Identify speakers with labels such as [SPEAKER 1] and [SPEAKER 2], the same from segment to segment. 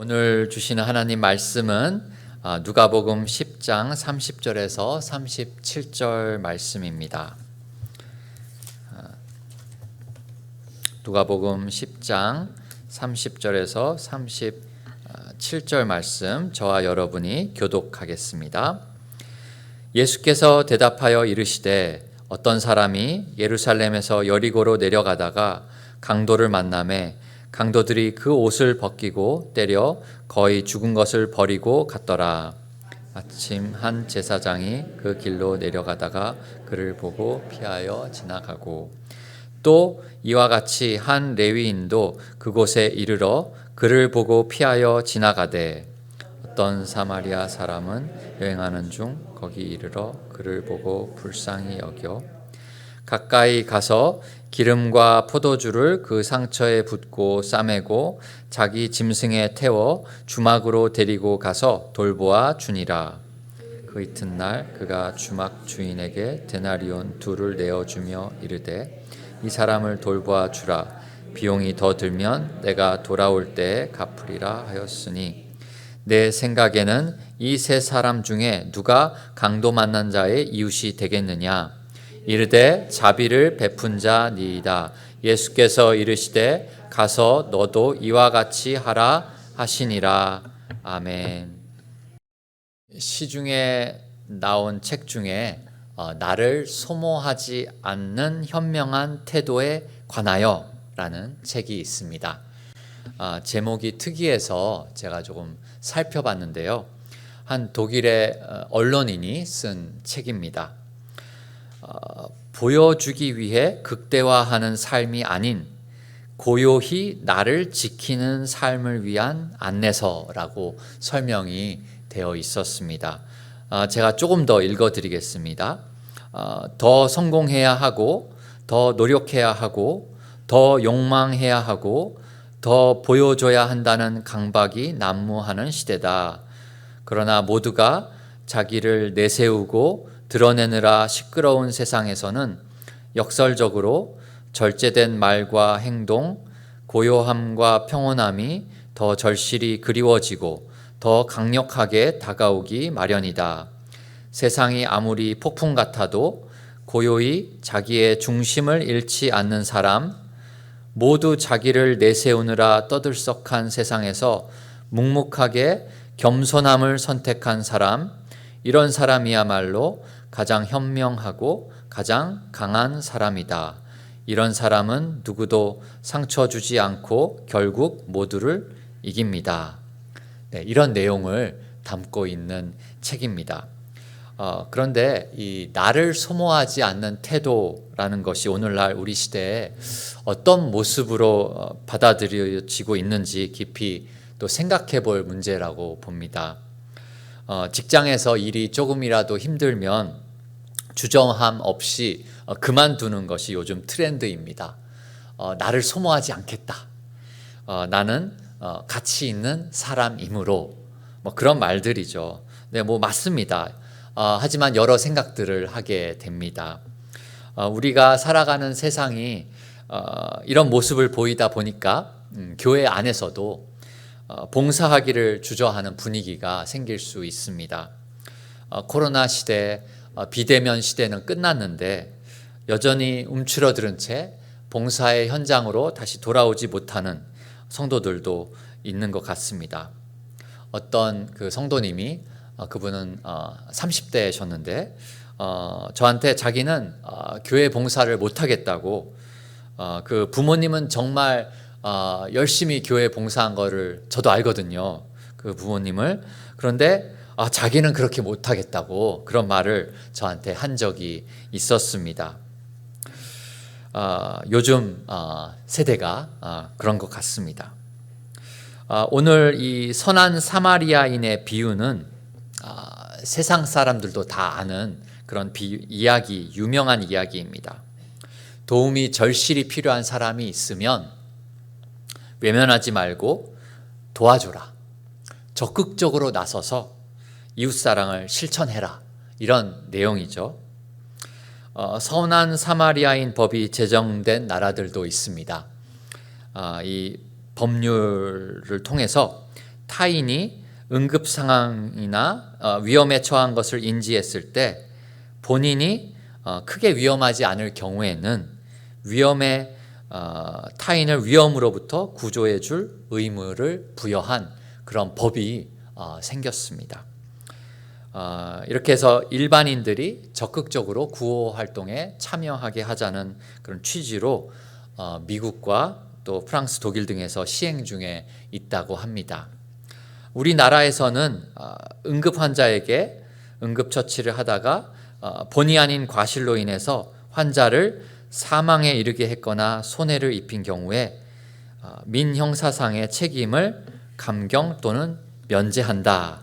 [SPEAKER 1] 오늘 주시는 하나님 말씀은 누가복음 10장 30절에서 37절 말씀입니다. 누가복음 10장 30절에서 37절 말씀 저와 여러분이 교독하겠습니다. 예수께서 대답하여 이르시되 어떤 사람이 예루살렘에서 여리고로 내려가다가 강도를 만나매 강도들이 그 옷을 벗기고 때려 거의 죽은 것을 버리고 갔더라. 마침 한 제사장이 그 길로 내려가다가 그를 보고 피하여 지나가고 또 이와 같이 한 레위인도 그곳에 이르러 그를 보고 피하여 지나가되 어떤 사마리아 사람은 여행하는 중 거기 이르러 그를 보고 불쌍히 여겨 가까이 가서 기름과 포도주를 그 상처에 붓고 싸매고 자기 짐승에 태워 주막으로 데리고 가서 돌보아 주니라. 그 이튿날 그가 주막 주인에게 데나리온 2를 내어주며 이르되 이 사람을 돌보아 주라. 비용이 더 들면 내가 돌아올 때에 갚으리라 하였으니 내 생각에는 이 세 사람 중에 누가 강도 만난 자의 이웃이 되겠느냐. 이르되 자비를 베푼 자니이다. 예수께서 이르시되 가서 너도 이와 같이 하라 하시니라. 아멘. 시중에 나온 책 중에 나를 소모하지 않는 현명한 태도에 관하여 라는 책이 있습니다. 제목이 특이해서 제가 조금 살펴봤는데요. 한 독일의 언론인이 쓴 책입니다. 보여주기 위해 극대화하는 삶이 아닌 고요히 나를 지키는 삶을 위한 안내서라고 설명이 되어 있었습니다. 제가 조금 더 읽어드리겠습니다. 더 성공해야 하고 더 노력해야 하고 더 욕망해야 하고 더 보여줘야 한다는 강박이 난무하는 시대다. 그러나 모두가 자기를 내세우고 드러내느라 시끄러운 세상에서는 역설적으로 절제된 말과 행동, 고요함과 평온함이 더 절실히 그리워지고 더 강력하게 다가오기 마련이다. 세상이 아무리 폭풍 같아도 고요히 자기의 중심을 잃지 않는 사람, 모두 자기를 내세우느라 떠들썩한 세상에서 묵묵하게 겸손함을 선택한 사람, 이런 사람이야말로 가장 현명하고 가장 강한 사람이다. 이런 사람은 누구도 상처 주지 않고 결국 모두를 이깁니다. 네, 이런 내용을 담고 있는 책입니다. 그런데 이 나를 소모하지 않는 태도라는 것이 오늘날 우리 시대에 어떤 모습으로 받아들여지고 있는지 깊이 또 생각해 볼 문제라고 봅니다. 직장에서 일이 조금이라도 힘들면 주저함 없이 그만두는 것이 요즘 트렌드입니다. 나를 소모하지 않겠다. 나는 가치 있는 사람이므로 그런 말들이죠. 네, 맞습니다. 하지만 여러 생각들을 하게 됩니다. 우리가 살아가는 세상이 이런 모습을 보이다 보니까 교회 안에서도 봉사하기를 주저하는 분위기가 생길 수 있습니다. 코로나 시대, 비대면 시대는 끝났는데 여전히 움츠러들은 채 봉사의 현장으로 다시 돌아오지 못하는 성도들도 있는 것 같습니다. 어떤 그 성도님이 그분은 30대셨는데 저한테 자기는 교회 봉사를 못하겠다고 그 부모님은 정말 열심히 교회 봉사한 거를 저도 알거든요. 그 부모님을. 그런데 자기는 그렇게 못하겠다고 그런 말을 저한테 한 적이 있었습니다. 요즘 세대가 그런 것 같습니다. 오늘 이 선한 사마리아인의 비유는 세상 사람들도 다 아는 그런 이야기, 유명한 이야기입니다. 도움이 절실히 필요한 사람이 있으면 외면하지 말고 도와줘라. 적극적으로 나서서 이웃사랑을 실천해라. 이런 내용이죠. 선한 사마리아인 법이 제정된 나라들도 있습니다. 이 법률을 통해서 타인이 응급 상황이나 위험에 처한 것을 인지했을 때 본인이 크게 위험하지 않을 경우에는 타인을 위험으로부터 구조해 줄 의무를 부여한 그런 법이 생겼습니다. 이렇게 해서 일반인들이 적극적으로 구호 활동에 참여하게 하자는 그런 취지로 미국과 또 프랑스, 독일 등에서 시행 중에 있다고 합니다. 우리나라에서는 응급 환자에게 응급처치를 하다가 본의 아닌 과실로 인해서 환자를 사망에 이르게 했거나 손해를 입힌 경우에 민형사상의 책임을 감경 또는 면제한다.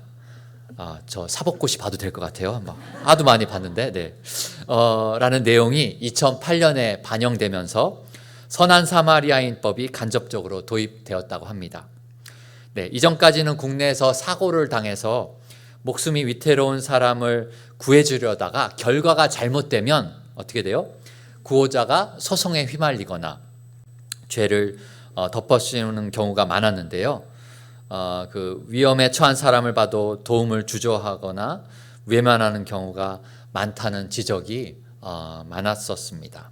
[SPEAKER 1] 저 사법고시 봐도 될 것 같아요. 하도 많이 봤는데, 네. 라는 내용이 2008년에 반영되면서 선한 사마리아인법이 간접적으로 도입되었다고 합니다. 네, 이전까지는 국내에서 사고를 당해서 목숨이 위태로운 사람을 구해주려다가 결과가 잘못되면 어떻게 돼요? 구호자가 소송에 휘말리거나 죄를 덮어씌우는 경우가 많았는데요. 그 위험에 처한 사람을 봐도 도움을 주저하거나 외면하는 경우가 많다는 지적이 많았었습니다.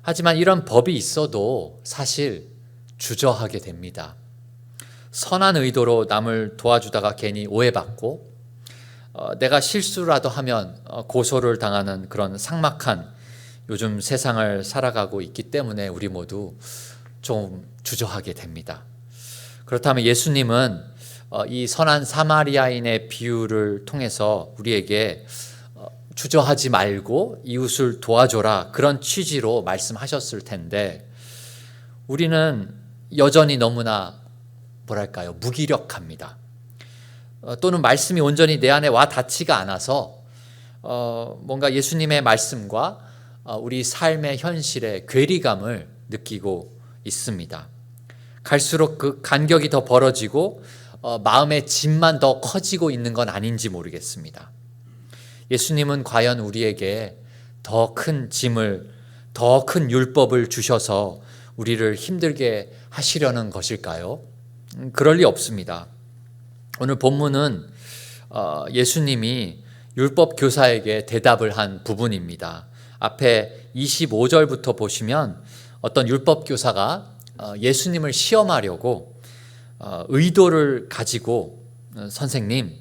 [SPEAKER 1] 하지만 이런 법이 있어도 사실 주저하게 됩니다. 선한 의도로 남을 도와주다가 괜히 오해받고 내가 실수라도 하면 고소를 당하는 그런 삭막한 요즘 세상을 살아가고 있기 때문에 우리 모두 좀 주저하게 됩니다. 그렇다면 예수님은 이 선한 사마리아인의 비유를 통해서 우리에게 주저하지 말고 이웃을 도와줘라 그런 취지로 말씀하셨을 텐데 우리는 여전히 너무나 무기력합니다. 또는 말씀이 온전히 내 안에 와 닿지가 않아서 뭔가 예수님의 말씀과 우리 삶의 현실에 괴리감을 느끼고 있습니다. 갈수록 그 간격이 더 벌어지고 마음의 짐만 더 커지고 있는 건 아닌지 모르겠습니다. 예수님은 과연 우리에게 더 큰 짐을, 더 큰 율법을 주셔서 우리를 힘들게 하시려는 것일까요? 그럴 리 없습니다. 오늘 본문은 예수님이 율법 교사에게 대답을 한 부분입니다. 앞에 25절부터 보시면 어떤 율법 교사가 예수님을 시험하려고 의도를 가지고 선생님,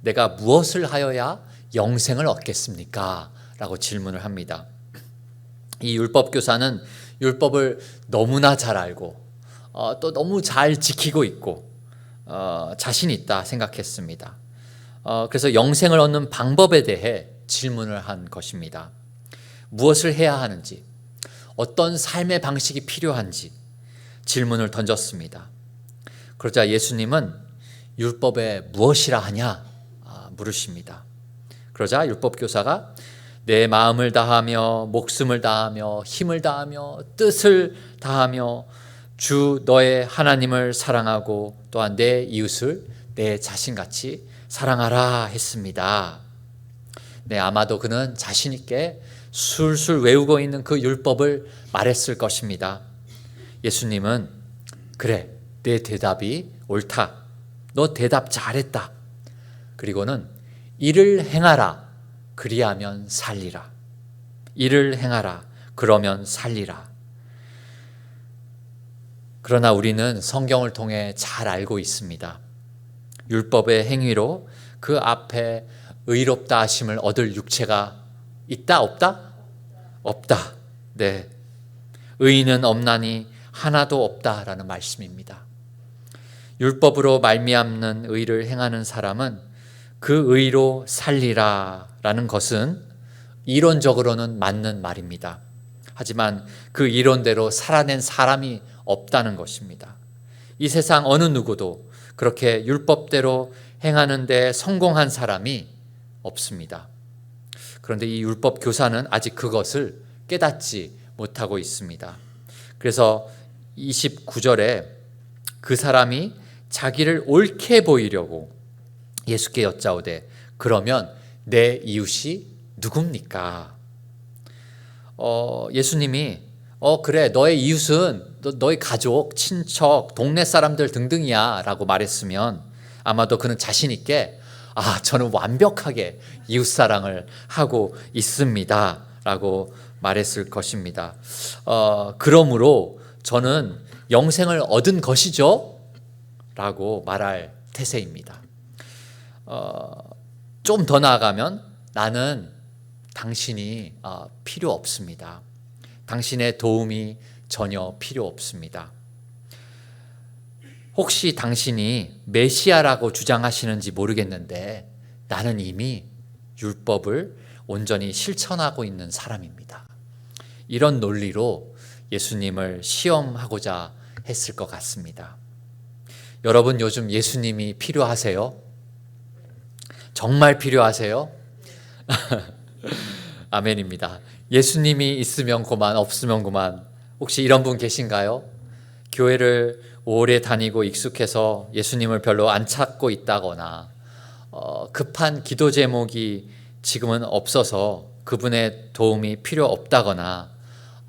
[SPEAKER 1] 내가 무엇을 하여야 영생을 얻겠습니까? 라고 질문을 합니다. 이 율법 교사는 율법을 너무나 잘 알고 또 너무 잘 지키고 있고 자신 있다 생각했습니다. 그래서 영생을 얻는 방법에 대해 질문을 한 것입니다. 무엇을 해야 하는지, 어떤 삶의 방식이 필요한지 질문을 던졌습니다. 그러자 예수님은 율법에 무엇이라 하냐 물으십니다. 그러자 율법교사가 내 마음을 다하며 목숨을 다하며 힘을 다하며 뜻을 다하며 주 너의 하나님을 사랑하고 또한 내 이웃을 내 자신같이 사랑하라 했습니다. 네, 아마도 그는 자신 있게 술술 외우고 있는 그 율법을 말했을 것입니다. 예수님은 그래, 내 대답이 옳다. 너 대답 잘했다. 그리고는 이를 행하라. 그리하면 살리라. 이를 행하라. 그러면 살리라. 그러나 우리는 성경을 통해 잘 알고 있습니다. 율법의 행위로 그 앞에 의롭다 하심을 얻을 육체가 있다 없다? 없다. 네. 의인은 없나니 하나도 없다라는 말씀입니다. 율법으로 말미암는 의를 행하는 사람은 그 의로 살리라라는 것은 이론적으로는 맞는 말입니다. 하지만 그 이론대로 살아낸 사람이 없다는 것입니다. 이 세상 어느 누구도 그렇게 율법대로 행하는 데 성공한 사람이 없습니다. 그런데 이 율법 교사는 아직 그것을 깨닫지 못하고 있습니다. 그래서 29절에 그 사람이 자기를 옳게 보이려고 예수께 여짜오되 그러면 내 이웃이 누굽니까? 예수님이 그래 너의 이웃은 너희 가족, 친척, 동네 사람들 등등이야 라고 말했으면 아마도 그는 자신 있게 저는 완벽하게 이웃사랑을 하고 있습니다 라고 말했을 것입니다. 그러므로 저는 영생을 얻은 것이죠 라고 말할 태세입니다. 좀 더 나아가면 나는 당신이 필요 없습니다. 당신의 도움이 전혀 필요 없습니다. 혹시 당신이 메시아라고 주장하시는지 모르겠는데 나는 이미 율법을 온전히 실천하고 있는 사람입니다. 이런 논리로 예수님을 시험하고자 했을 것 같습니다. 여러분, 요즘 예수님이 필요하세요? 정말 필요하세요? 아멘입니다. 예수님이 있으면 고만, 없으면 고만. 혹시 이런 분 계신가요? 교회를 오래 다니고 익숙해서 예수님을 별로 안 찾고 있다거나 급한 기도 제목이 지금은 없어서 그분의 도움이 필요 없다거나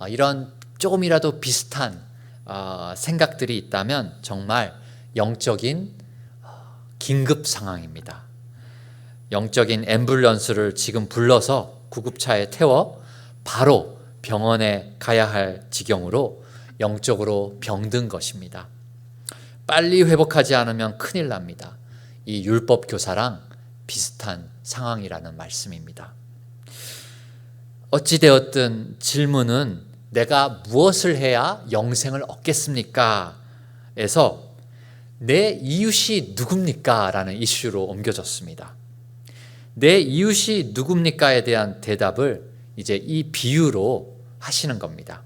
[SPEAKER 1] 이런 조금이라도 비슷한 생각들이 있다면 정말 영적인 긴급 상황입니다. 영적인 앰뷸런스를 지금 불러서 구급차에 태워 바로 병원에 가야 할 지경으로 영적으로 병든 것입니다. 빨리 회복하지 않으면 큰일 납니다. 이 율법 교사랑 비슷한 상황이라는 말씀입니다. 어찌되었든 질문은 내가 무엇을 해야 영생을 얻겠습니까? 에서 내 이웃이 누굽니까? 라는 이슈로 옮겨졌습니다. 내 이웃이 누굽니까에 대한 대답을 이제 이 비유로 하시는 겁니다.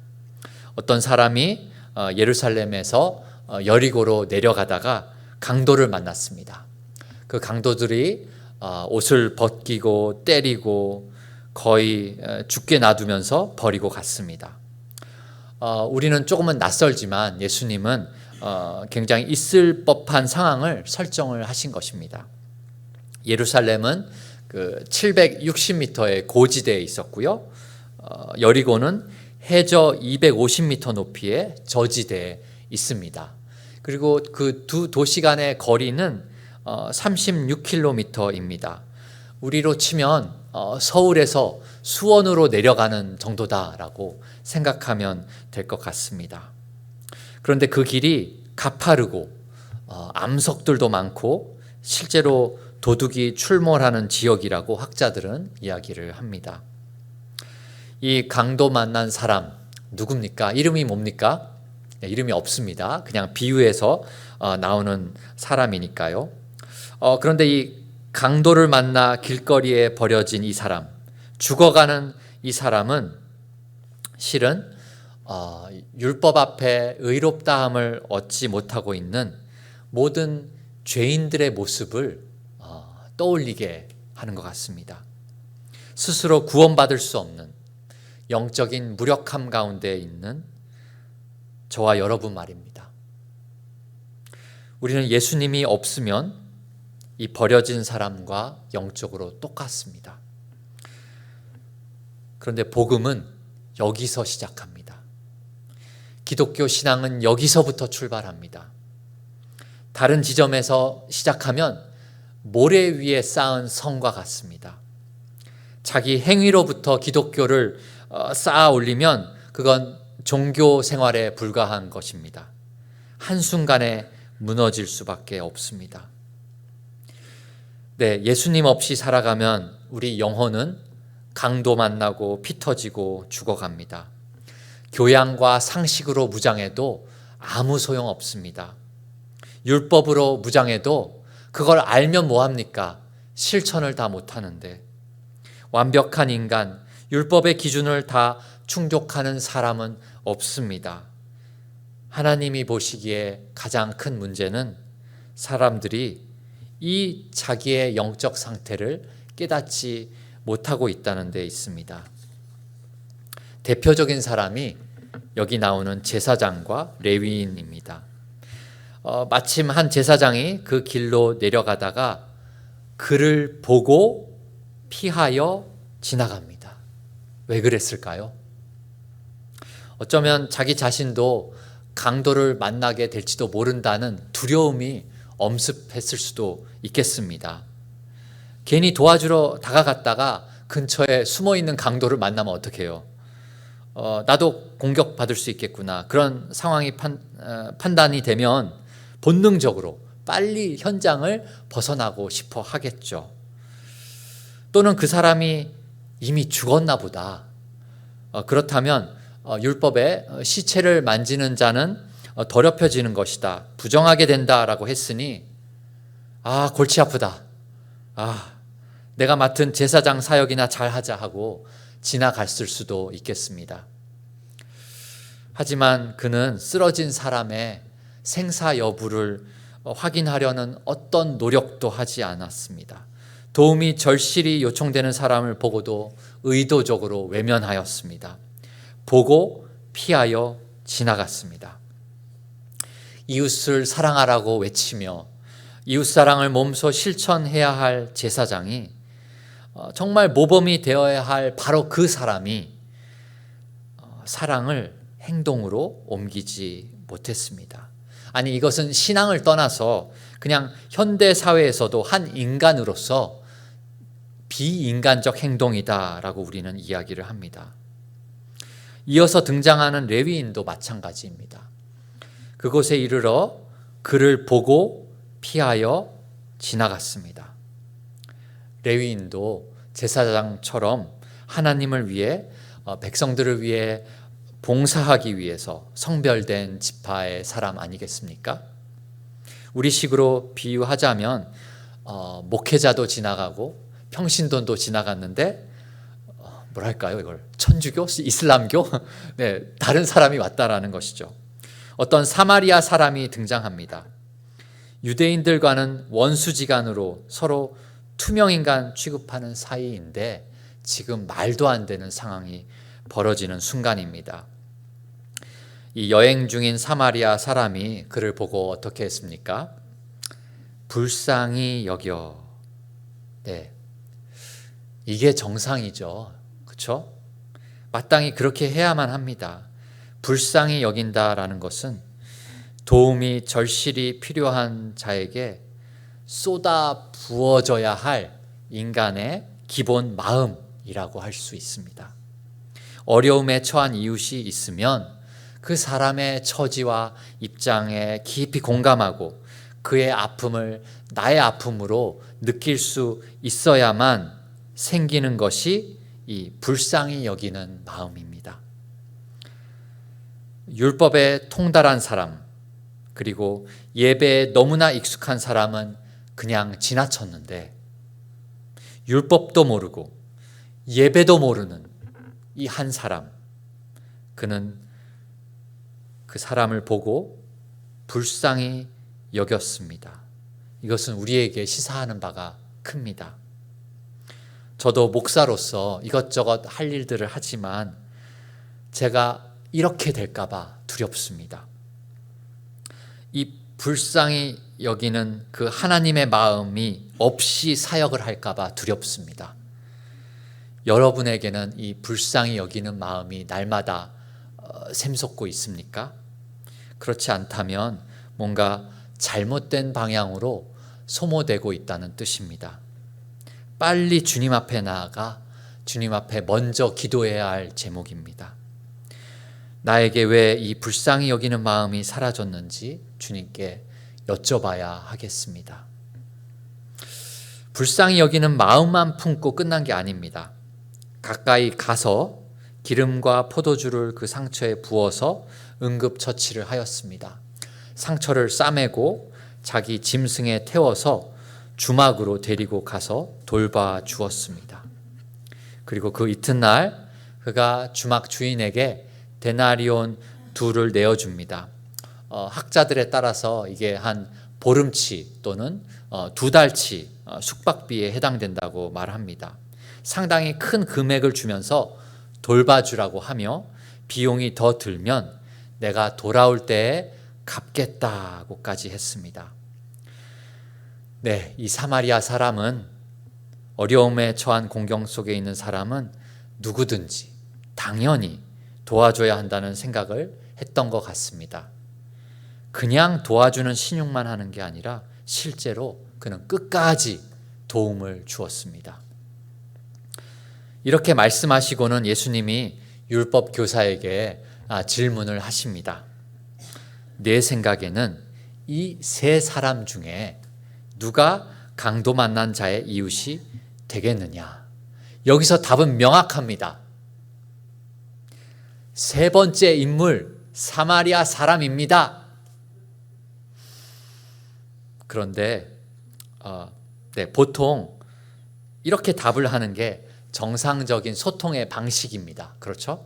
[SPEAKER 1] 어떤 사람이 예루살렘에서 여리고로 내려가다가 강도를 만났습니다. 그 강도들이 옷을 벗기고 때리고 거의 죽게 놔두면서 버리고 갔습니다. 우리는 조금은 낯설지만 예수님은 굉장히 있을 법한 상황을 설정을 하신 것입니다. 예루살렘은 그 760m의 고지대에 있었고요. 여리고는 해저 250m 높이의 저지대에 있습니다. 그리고 그 두 도시 간의 거리는 36km입니다. 우리로 치면 서울에서 수원으로 내려가는 정도다라고 생각하면 될 것 같습니다. 그런데 그 길이 가파르고 암석들도 많고 실제로 도둑이 출몰하는 지역이라고 학자들은 이야기를 합니다. 이 강도 만난 사람 누굽니까? 이름이 뭡니까? 이름이 없습니다. 그냥 비유에서 나오는 사람이니까요. 그런데 이 강도를 만나 길거리에 버려진 이 사람, 죽어가는 이 사람은 실은 율법 앞에 의롭다함을 얻지 못하고 있는 모든 죄인들의 모습을 떠올리게 하는 것 같습니다. 스스로 구원받을 수 없는 영적인 무력함 가운데 있는 저와 여러분 말입니다. 우리는 예수님이 없으면 이 버려진 사람과 영적으로 똑같습니다. 그런데 복음은 여기서 시작합니다. 기독교 신앙은 여기서부터 출발합니다. 다른 지점에서 시작하면 모래 위에 쌓은 성과 같습니다. 자기 행위로부터 기독교를 쌓아 올리면 그건 종교 생활에 불과한 것입니다. 한순간에 무너질 수밖에 없습니다. 네, 예수님 없이 살아가면 우리 영혼은 강도 만나고 피 터지고 죽어갑니다. 교양과 상식으로 무장해도 아무 소용 없습니다. 율법으로 무장해도 그걸 알면 뭐합니까? 실천을 다 못하는데. 완벽한 인간, 율법의 기준을 다 충족하는 사람은 없습니다. 하나님이 보시기에 가장 큰 문제는 사람들이 이 자기의 영적 상태를 깨닫지 못하고 있다는 데 있습니다. 대표적인 사람이 여기 나오는 제사장과 레위인입니다. 마침 한 제사장이 그 길로 내려가다가 그를 보고 피하여 지나갑니다. 왜 그랬을까요? 어쩌면 자기 자신도 강도를 만나게 될지도 모른다는 두려움이 엄습했을 수도 있겠습니다. 괜히 도와주러 다가갔다가 근처에 숨어있는 강도를 만나면 어떡해요? 나도 공격받을 수 있겠구나. 그런 상황이 판단이 되면 본능적으로 빨리 현장을 벗어나고 싶어 하겠죠. 또는 그 사람이 이미 죽었나 보다. 그렇다면 율법에 시체를 만지는 자는 더럽혀지는 것이다, 부정하게 된다라고 했으니 골치 아프다. 내가 맡은 제사장 사역이나 잘하자 하고 지나갔을 수도 있겠습니다. 하지만 그는 쓰러진 사람의 생사 여부를 확인하려는 어떤 노력도 하지 않았습니다. 도움이 절실히 요청되는 사람을 보고도 의도적으로 외면하였습니다. 보고 피하여 지나갔습니다. 이웃을 사랑하라고 외치며 이웃사랑을 몸소 실천해야 할 제사장이 정말 모범이 되어야 할 바로 그 사람이 사랑을 행동으로 옮기지 못했습니다. 아니, 이것은 신앙을 떠나서 그냥 현대 사회에서도 한 인간으로서 비인간적 행동이다라고 우리는 이야기를 합니다. 이어서 등장하는 레위인도 마찬가지입니다. 그곳에 이르러 그를 보고 피하여 지나갔습니다. 레위인도 제사장처럼 하나님을 위해 백성들을 위해 봉사하기 위해서 성별된 지파의 사람 아니겠습니까? 우리식으로 비유하자면 목회자도 지나가고 평신도도 지나갔는데 뭐랄까요, 이걸 천주교, 이슬람교, 네, 다른 사람이 왔다라는 것이죠. 어떤 사마리아 사람이 등장합니다. 유대인들과는 원수지간으로 서로 투명인간 취급하는 사이인데 지금 말도 안 되는 상황이 벌어지는 순간입니다. 이 여행 중인 사마리아 사람이 그를 보고 어떻게 했습니까? 불쌍히 여겨. 네, 이게 정상이죠. 그렇죠? 마땅히 그렇게 해야만 합니다. 불쌍히 여긴다라는 것은 도움이 절실히 필요한 자에게 쏟아 부어져야 할 인간의 기본 마음이라고 할 수 있습니다. 어려움에 처한 이웃이 있으면 그 사람의 처지와 입장에 깊이 공감하고 그의 아픔을 나의 아픔으로 느낄 수 있어야만 생기는 것이 이 불쌍히 여기는 마음입니다. 율법에 통달한 사람, 그리고 예배에 너무나 익숙한 사람은 그냥 지나쳤는데 율법도 모르고 예배도 모르는 이 한 사람, 그는 그 사람을 보고 불쌍히 여겼습니다. 이것은 우리에게 시사하는 바가 큽니다. 저도 목사로서 이것저것 할 일들을 하지만 제가 이렇게 될까봐 두렵습니다. 이 불쌍히 여기는 그 하나님의 마음이 없이 사역을 할까봐 두렵습니다. 여러분에게는 이 불쌍히 여기는 마음이 날마다 샘솟고 있습니까? 그렇지 않다면 뭔가 잘못된 방향으로 소모되고 있다는 뜻입니다. 빨리 주님 앞에 나아가 주님 앞에 먼저 기도해야 할 제목입니다. 나에게 왜 이 불쌍히 여기는 마음이 사라졌는지 주님께 여쭤봐야 하겠습니다. 불쌍히 여기는 마음만 품고 끝난 게 아닙니다. 가까이 가서 기름과 포도주를 그 상처에 부어서 응급처치를 하였습니다. 상처를 싸매고 자기 짐승에 태워서 주막으로 데리고 가서 돌봐 주었습니다. 그리고 그 이튿날 그가 주막 주인에게 데나리온 2를 내어줍니다. 학자들에 따라서 이게 한 보름치 또는 2달치 숙박비에 해당된다고 말합니다. 상당히 큰 금액을 주면서 돌봐주라고 하며 비용이 더 들면 내가 돌아올 때에 갚겠다고까지 했습니다. 네, 이 사마리아 사람은, 어려움에 처한 공경 속에 있는 사람은 누구든지 당연히 도와줘야 한다는 생각을 했던 것 같습니다. 그냥 도와주는 신용만 하는 게 아니라 실제로 그는 끝까지 도움을 주었습니다. 이렇게 말씀하시고는 예수님이 율법 교사에게 질문을 하십니다. 내 생각에는 이 세 사람 중에 누가 강도 만난 자의 이웃이 되겠느냐? 여기서 답은 명확합니다. 세 번째 인물, 사마리아 사람입니다. 그런데 보통 이렇게 답을 하는 게 정상적인 소통의 방식입니다. 그렇죠?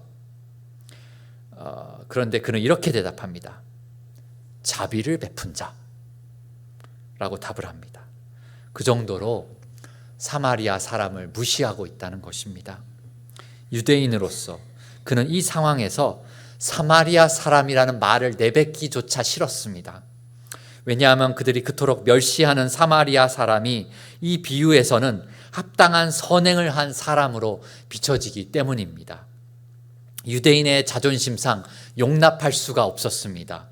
[SPEAKER 1] 그런데 그는 이렇게 대답합니다. 자비를 베푼 자라고 답을 합니다. 그 정도로 사마리아 사람을 무시하고 있다는 것입니다. 유대인으로서 그는 이 상황에서 사마리아 사람이라는 말을 내뱉기조차 싫었습니다. 왜냐하면 그들이 그토록 멸시하는 사마리아 사람이 이 비유에서는 합당한 선행을 한 사람으로 비춰지기 때문입니다. 유대인의 자존심상 용납할 수가 없었습니다.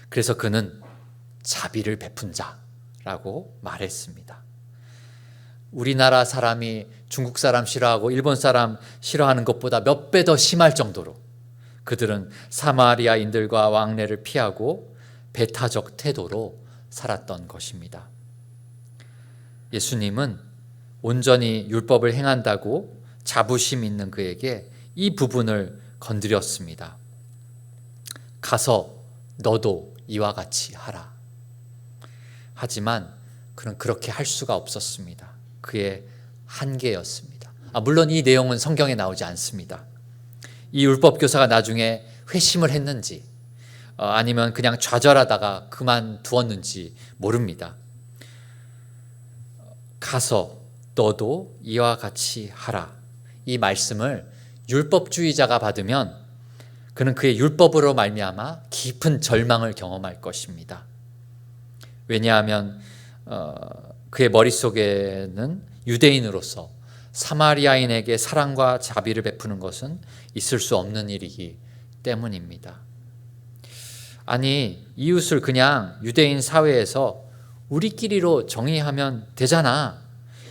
[SPEAKER 1] 그래서 그는 자비를 베푼 자라고 말했습니다. 우리나라 사람이 중국 사람 싫어하고 일본 사람 싫어하는 것보다 몇 배 더 심할 정도로 그들은 사마리아인들과 왕래를 피하고 배타적 태도로 살았던 것입니다. 예수님은 온전히 율법을 행한다고 자부심 있는 그에게 이 부분을 건드렸습니다. 가서 너도 이와 같이 하라. 하지만 그는 그렇게 할 수가 없었습니다. 그의 한계였습니다. 물론 이 내용은 성경에 나오지 않습니다. 이 율법 교사가 나중에 회심을 했는지 아니면 그냥 좌절하다가 그만두었는지 모릅니다. 가서 너도 이와 같이 하라. 이 말씀을 율법주의자가 받으면 그는 그의 율법으로 말미암아 깊은 절망을 경험할 것입니다. 왜냐하면 그의 머릿속에는 유대인으로서 사마리아인에게 사랑과 자비를 베푸는 것은 있을 수 없는 일이기 때문입니다. 아니, 이웃을 그냥 유대인 사회에서 우리끼리로 정의하면 되잖아.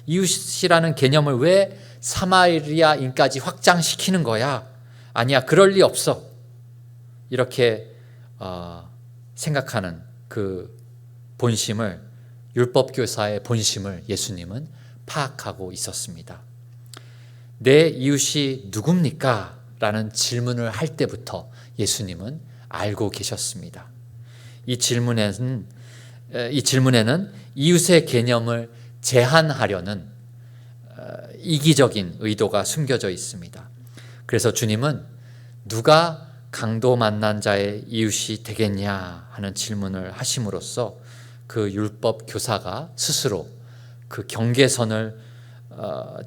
[SPEAKER 1] 이웃이라는 개념을 왜 사마리아인까지 확장시키는 거야? 아니야, 그럴 리 없어. 이렇게 생각하는 그 본심을, 율법교사의 본심을 예수님은 파악하고 있었습니다. 내 이웃이 누굽니까? 라는 질문을 할 때부터 예수님은 알고 계셨습니다. 이 질문에는 이웃의 개념을 제한하려는 이기적인 의도가 숨겨져 있습니다. 그래서 주님은 누가 강도 만난 자의 이웃이 되겠냐 하는 질문을 하심으로써 그 율법 교사가 스스로 그 경계선을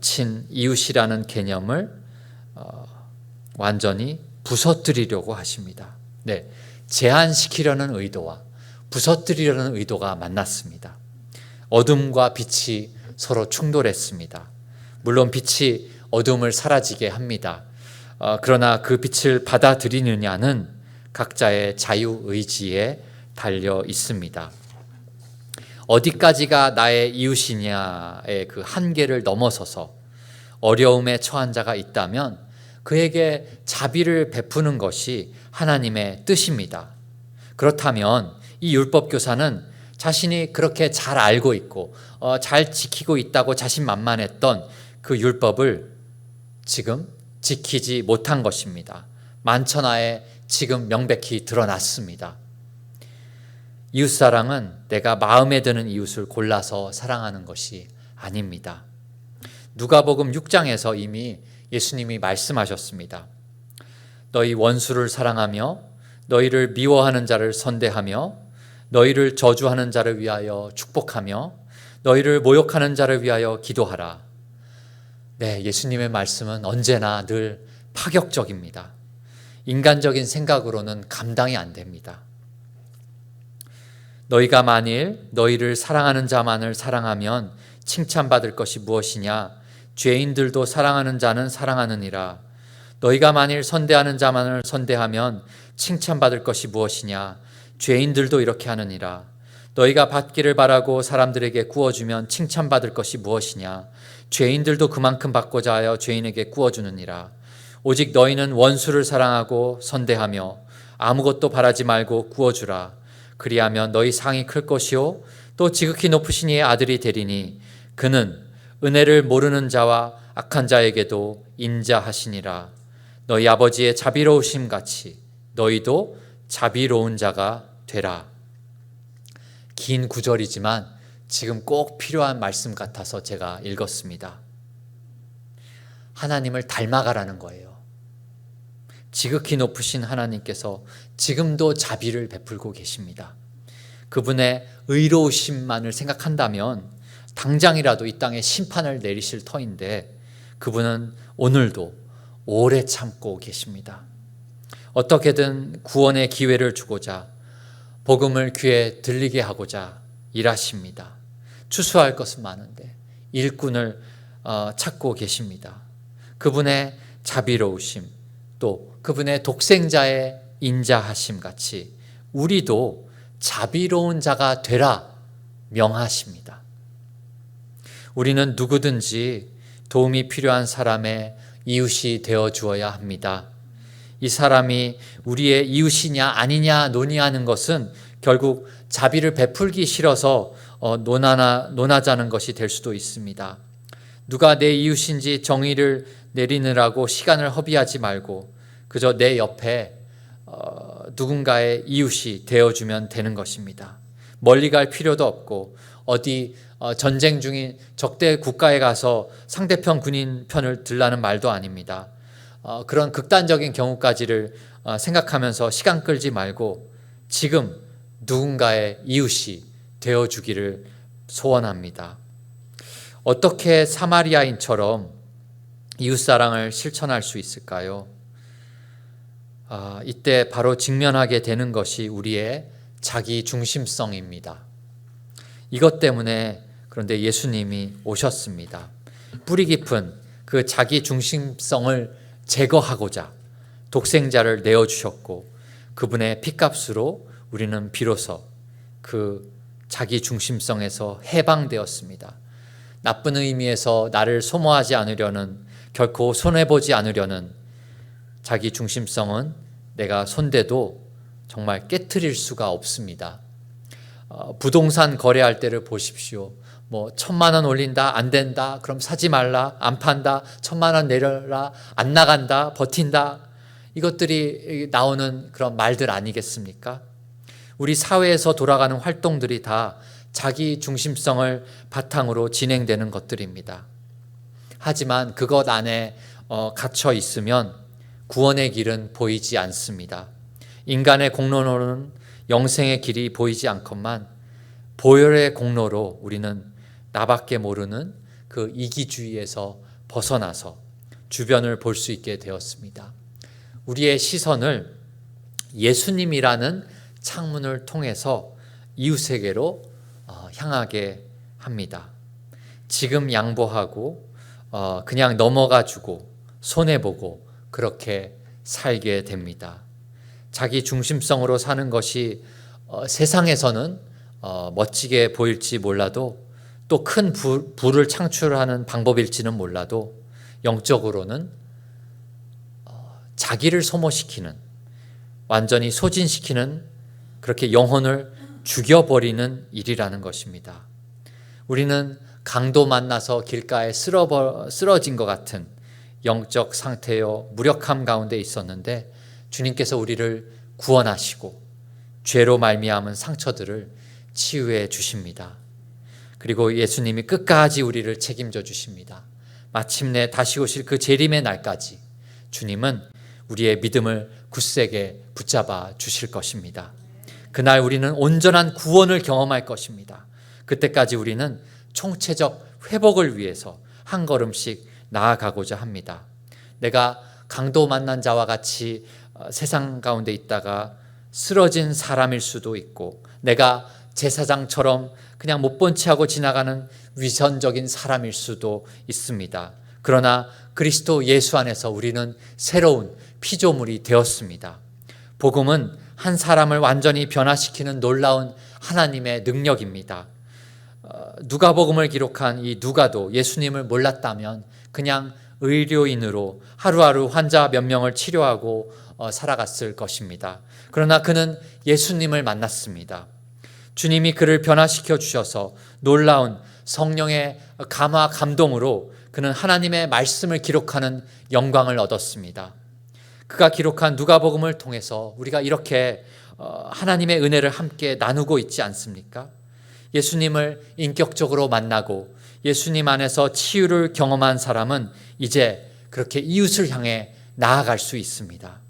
[SPEAKER 1] 친 이웃이라는 개념을 완전히 부서뜨리려고 하십니다. 네, 제한시키려는 의도와 부서뜨리려는 의도가 만났습니다. 어둠과 빛이 서로 충돌했습니다. 물론 빛이 어둠을 사라지게 합니다. 그러나 그 빛을 받아들이느냐는 각자의 자유의지에 달려 있습니다. 어디까지가 나의 이웃이냐의 그 한계를 넘어서서 어려움에 처한 자가 있다면 그에게 자비를 베푸는 것이 하나님의 뜻입니다. 그렇다면 이 율법교사는 자신이 그렇게 잘 알고 있고 잘 지키고 있다고 자신만만했던 그 율법을 지금 지키지 못한 것입니다. 만천하에 지금 명백히 드러났습니다. 이웃사랑은 내가 마음에 드는 이웃을 골라서 사랑하는 것이 아닙니다. 누가복음 6장에서 이미 예수님이 말씀하셨습니다. 너희 원수를 사랑하며 너희를 미워하는 자를 선대하며 너희를 저주하는 자를 위하여 축복하며 너희를 모욕하는 자를 위하여 기도하라. 네, 예수님의 말씀은 언제나 늘 파격적입니다. 인간적인 생각으로는 감당이 안 됩니다. 너희가 만일 너희를 사랑하는 자만을 사랑하면 칭찬받을 것이 무엇이냐? 죄인들도 사랑하는 자는 사랑하느니라. 너희가 만일 선대하는 자만을 선대하면 칭찬받을 것이 무엇이냐? 죄인들도 이렇게 하느니라. 너희가 받기를 바라고 사람들에게 구워주면 칭찬받을 것이 무엇이냐? 죄인들도 그만큼 받고자 하여 죄인에게 구워주느니라. 오직 너희는 원수를 사랑하고 선대하며 아무것도 바라지 말고 구워주라. 그리하면 너희 상이 클 것이요 또 지극히 높으신 이의 아들이 되리니 그는 은혜를 모르는 자와 악한 자에게도 인자하시니라. 너희 아버지의 자비로우심 같이 너희도 자비로운 자가 되라. 긴 구절이지만 지금 꼭 필요한 말씀 같아서 제가 읽었습니다. 하나님을 닮아가라는 거예요. 지극히 높으신 하나님께서 지금도 자비를 베풀고 계십니다. 그분의 의로우심만을 생각한다면 당장이라도 이 땅에 심판을 내리실 터인데 그분은 오늘도 오래 참고 계십니다. 어떻게든 구원의 기회를 주고자 복음을 귀에 들리게 하고자 일하십니다. 추수할 것은 많은데 일꾼을 찾고 계십니다. 그분의 자비로우심 또 그분의 독생자의 인자하심 같이 우리도 자비로운 자가 되라 명하십니다. 우리는 누구든지 도움이 필요한 사람의 이웃이 되어 주어야 합니다. 이 사람이 우리의 이웃이냐 아니냐 논의하는 것은 결국 자비를 베풀기 싫어서 논하자는 것이 될 수도 있습니다. 누가 내 이웃인지 정의를 내리느라고 시간을 허비하지 말고 그저 내 옆에 누군가의 이웃이 되어주면 되는 것입니다. 멀리 갈 필요도 없고 어디 전쟁 중인 적대 국가에 가서 상대편 군인 편을 들라는 말도 아닙니다. 그런 극단적인 경우까지를 생각하면서 시간 끌지 말고 지금 누군가의 이웃이 되어주기를 소원합니다. 어떻게 사마리아인처럼 이웃사랑을 실천할 수 있을까요? 이때 바로 직면하게 되는 것이 우리의 자기 중심성입니다. 이것 때문에 그런데 예수님이 오셨습니다. 뿌리 깊은 그 자기 중심성을 제거하고자 독생자를 내어주셨고 그분의 핏값으로 우리는 비로소 그 자기 중심성에서 해방되었습니다. 나쁜 의미에서 나를 소모하지 않으려는 결코 손해보지 않으려는 자기 중심성은 내가 손대도 정말 깨트릴 수가 없습니다. 부동산 거래할 때를 보십시오. 1,000만 원 올린다, 안 된다, 그럼 사지 말라, 안 판다, 1,000만 원 내려라, 안 나간다, 버틴다. 이것들이 나오는 그런 말들 아니겠습니까? 우리 사회에서 돌아가는 활동들이 다 자기 중심성을 바탕으로 진행되는 것들입니다. 하지만 그것 안에 갇혀 있으면 구원의 길은 보이지 않습니다. 인간의 공로로는 영생의 길이 보이지 않건만 보혈의 공로로 우리는 나밖에 모르는 그 이기주의에서 벗어나서 주변을 볼 수 있게 되었습니다. 우리의 시선을 예수님이라는 창문을 통해서 이웃에게로 향하게 합니다. 지금 양보하고 그냥 넘어가주고 손해보고 그렇게 살게 됩니다. 자기 중심성으로 사는 것이 세상에서는 멋지게 보일지 몰라도 또 큰 부를 창출하는 방법일지는 몰라도 영적으로는 자기를 소모시키는 완전히 소진시키는 그렇게 영혼을 죽여버리는 일이라는 것입니다. 우리는 강도 만나서 길가에 쓰러진 것 같은 영적 상태요 무력함 가운데 있었는데 주님께서 우리를 구원하시고 죄로 말미암은 상처들을 치유해 주십니다. 그리고 예수님이 끝까지 우리를 책임져 주십니다. 마침내 다시 오실 그 재림의 날까지 주님은 우리의 믿음을 굳세게 붙잡아 주실 것입니다. 그날 우리는 온전한 구원을 경험할 것입니다. 그때까지 우리는 총체적 회복을 위해서 한 걸음씩 나아가고자 합니다. 내가 강도 만난 자와 같이 세상 가운데 있다가 쓰러진 사람일 수도 있고 내가 제사장처럼 그냥 못 본 채 하고 지나가는 위선적인 사람일 수도 있습니다. 그러나 그리스도 예수 안에서 우리는 새로운 피조물이 되었습니다. 복음은 한 사람을 완전히 변화시키는 놀라운 하나님의 능력입니다. 누가복음을 기록한 이 누가도 예수님을 몰랐다면 그냥 의료인으로 하루하루 환자 몇 명을 치료하고 살아갔을 것입니다. 그러나 그는 예수님을 만났습니다. 주님이 그를 변화시켜 주셔서 놀라운 성령의 감화 감동으로 그는 하나님의 말씀을 기록하는 영광을 얻었습니다. 그가 기록한 누가복음을 통해서 우리가 이렇게 하나님의 은혜를 함께 나누고 있지 않습니까? 예수님을 인격적으로 만나고 예수님 안에서 치유를 경험한 사람은 이제 그렇게 이웃을 향해 나아갈 수 있습니다.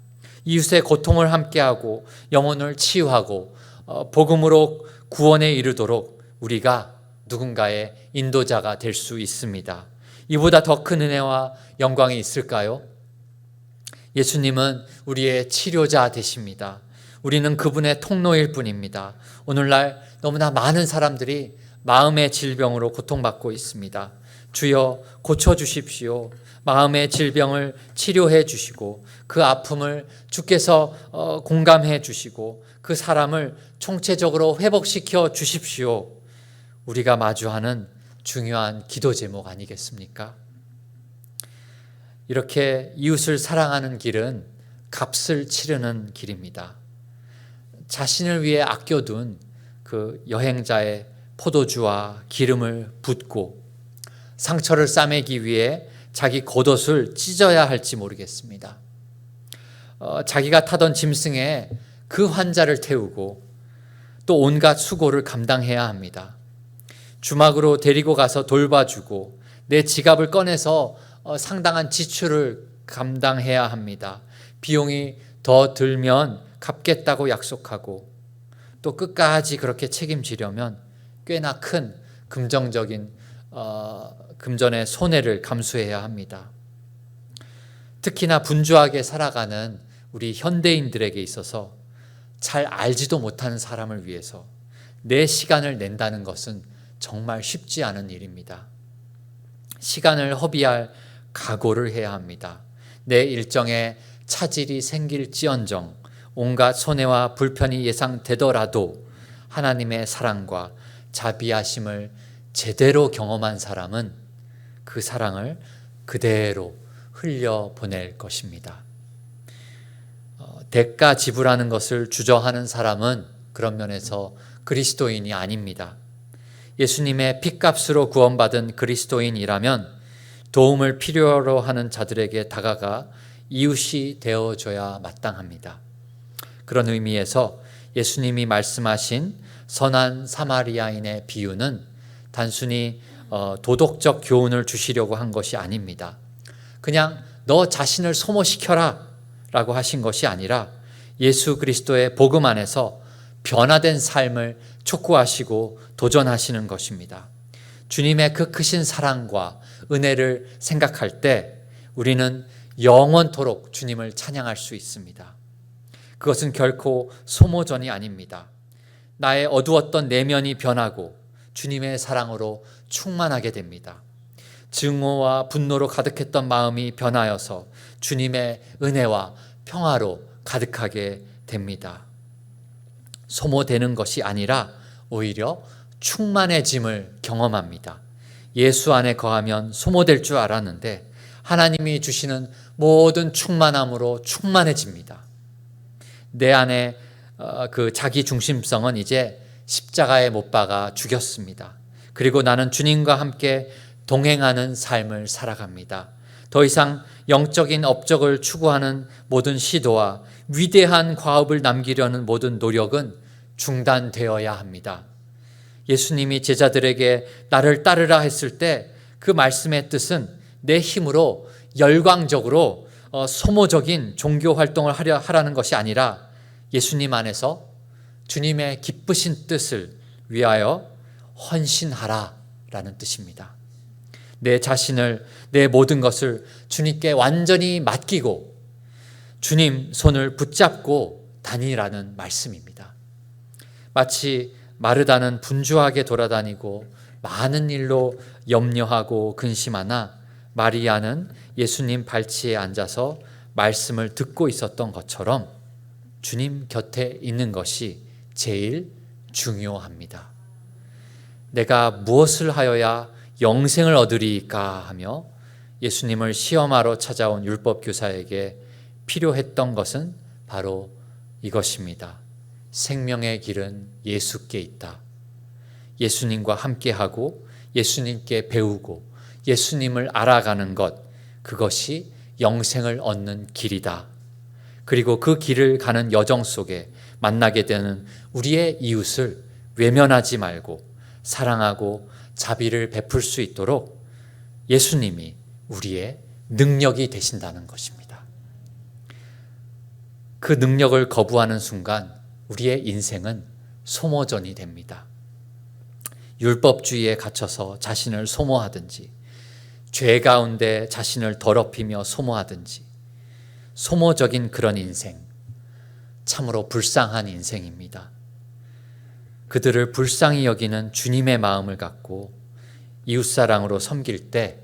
[SPEAKER 1] 이웃의 고통을 함께하고 영혼을 치유하고 복음으로 구원에 이르도록 우리가 누군가의 인도자가 될 수 있습니다. 이보다 더 큰 은혜와 영광이 있을까요? 예수님은 우리의 치료자 되십니다. 우리는 그분의 통로일 뿐입니다. 오늘날 너무나 많은 사람들이 마음의 질병으로 고통받고 있습니다. 주여 고쳐주십시오. 마음의 질병을 치료해 주시고 그 아픔을 주께서 공감해 주시고 그 사람을 총체적으로 회복시켜 주십시오. 우리가 마주하는 중요한 기도 제목 아니겠습니까? 이렇게 이웃을 사랑하는 길은 값을 치르는 길입니다. 자신을 위해 아껴둔 그 여행자의 포도주와 기름을 붓고 상처를 싸매기 위해 자기 겉옷을 찢어야 할지 모르겠습니다. 자기가 타던 짐승에 그 환자를 태우고 또 온갖 수고를 감당해야 합니다. 주막으로 데리고 가서 돌봐주고 내 지갑을 꺼내서 상당한 지출을 감당해야 합니다. 비용이 더 들면 갚겠다고 약속하고 또 끝까지 그렇게 책임지려면 꽤나 큰 금전의 손해를 감수해야 합니다. 특히나 분주하게 살아가는 우리 현대인들에게 있어서 잘 알지도 못하는 사람을 위해서 내 시간을 낸다는 것은 정말 쉽지 않은 일입니다. 시간을 허비할 각오를 해야 합니다. 내 일정에 차질이 생길지언정 온갖 손해와 불편이 예상되더라도 하나님의 사랑과 자비하심을 제대로 경험한 사람은 그 사랑을 그대로 흘려보낼 것입니다. 대가 지불하는 것을 주저하는 사람은 그런 면에서 그리스도인이 아닙니다. 예수님의 핏값으로 구원받은 그리스도인이라면 도움을 필요로 하는 자들에게 다가가 이웃이 되어줘야 마땅합니다. 그런 의미에서 예수님이 말씀하신 선한 사마리아인의 비유는 단순히 도덕적 교훈을 주시려고 한 것이 아닙니다. 그냥 너 자신을 소모시켜라 라고 하신 것이 아니라 예수 그리스도의 복음 안에서 변화된 삶을 촉구하시고 도전하시는 것입니다. 주님의 그 크신 사랑과 은혜를 생각할 때 우리는 영원토록 주님을 찬양할 수 있습니다. 그것은 결코 소모전이 아닙니다. 나의 어두웠던 내면이 변하고 주님의 사랑으로 충만하게 됩니다. 증오와 분노로 가득했던 마음이 변하여서 주님의 은혜와 평화로 가득하게 됩니다. 소모되는 것이 아니라 오히려 충만해짐을 경험합니다. 예수 안에 거하면 소모될 줄 알았는데 하나님이 주시는 모든 충만함으로 충만해집니다. 내 안에 그 자기 중심성은 이제 십자가에 못 박아 죽였습니다. 그리고 나는 주님과 함께 동행하는 삶을 살아갑니다. 더 이상 영적인 업적을 추구하는 모든 시도와 위대한 과업을 남기려는 모든 노력은 중단되어야 합니다. 예수님이 제자들에게 나를 따르라 했을 때 그 말씀의 뜻은 내 힘으로 열광적으로 소모적인 종교 활동을 하라는 것이 아니라 예수님 안에서 주님의 기쁘신 뜻을 위하여 헌신하라라는 뜻입니다. 내 자신을, 내 모든 것을 주님께 완전히 맡기고 주님 손을 붙잡고 다니라는 말씀입니다. 마치 마르다는 분주하게 돌아다니고 많은 일로 염려하고 근심하나 마리아는 예수님 발치에 앉아서 말씀을 듣고 있었던 것처럼 주님 곁에 있는 것이 제일 중요합니다. 내가 무엇을 하여야 영생을 얻으리까 하며 예수님을 시험하러 찾아온 율법교사에게 필요했던 것은 바로 이것입니다. 생명의 길은 예수께 있다. 예수님과 함께하고 예수님께 배우고 예수님을 알아가는 것, 그것이 영생을 얻는 길이다. 그리고 그 길을 가는 여정 속에 만나게 되는 우리의 이웃을 외면하지 말고 사랑하고 자비를 베풀 수 있도록 예수님이 우리의 능력이 되신다는 것입니다. 그 능력을 거부하는 순간 우리의 인생은 소모전이 됩니다. 율법주의에 갇혀서 자신을 소모하든지 죄 가운데 자신을 더럽히며 소모하든지 소모적인 그런 인생, 참으로 불쌍한 인생입니다. 그들을 불쌍히 여기는 주님의 마음을 갖고 이웃사랑으로 섬길 때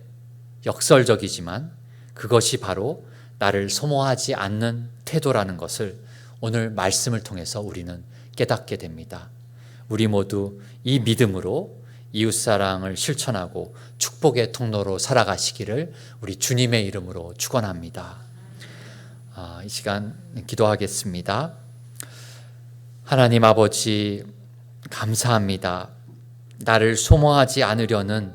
[SPEAKER 1] 역설적이지만 그것이 바로 나를 소모하지 않는 태도라는 것을 오늘 말씀을 통해서 우리는 깨닫게 됩니다. 우리 모두 이 믿음으로 이웃사랑을 실천하고 축복의 통로로 살아가시기를 우리 주님의 이름으로 축원합니다. 이 시간 기도하겠습니다. 하나님 아버지, 감사합니다. 나를 소모하지 않으려는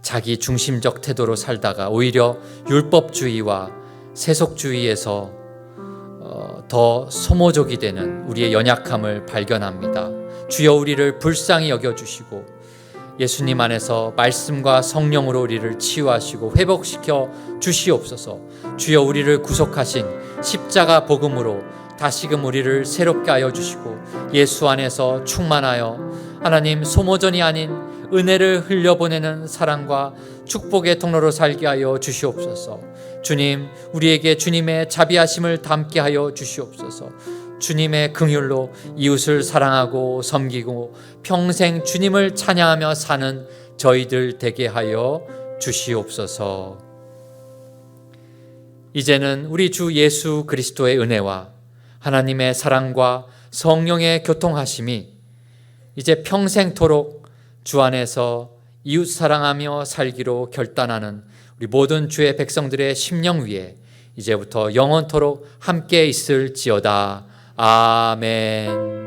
[SPEAKER 1] 자기 중심적 태도로 살다가 오히려 율법주의와 세속주의에서 더 소모적이 되는 우리의 연약함을 발견합니다. 주여 우리를 불쌍히 여겨주시고 예수님 안에서 말씀과 성령으로 우리를 치유하시고 회복시켜 주시옵소서. 주여 우리를 구속하신 십자가 복음으로 다시금 우리를 새롭게 하여 주시고 예수 안에서 충만하여 하나님 소모전이 아닌 은혜를 흘려보내는 사랑과 축복의 통로로 살게 하여 주시옵소서. 주님, 우리에게 주님의 자비하심을 담게 하여 주시옵소서. 주님의 긍휼로 이웃을 사랑하고 섬기고 평생 주님을 찬양하며 사는 저희들 되게 하여 주시옵소서. 이제는 우리 주 예수 그리스도의 은혜와 하나님의 사랑과 성령의 교통하심이 이제 평생토록 주 안에서 이웃 사랑하며 살기로 결단하는 우리 모든 주의 백성들의 심령 위에 이제부터 영원토록 함께 있을지어다. 아멘.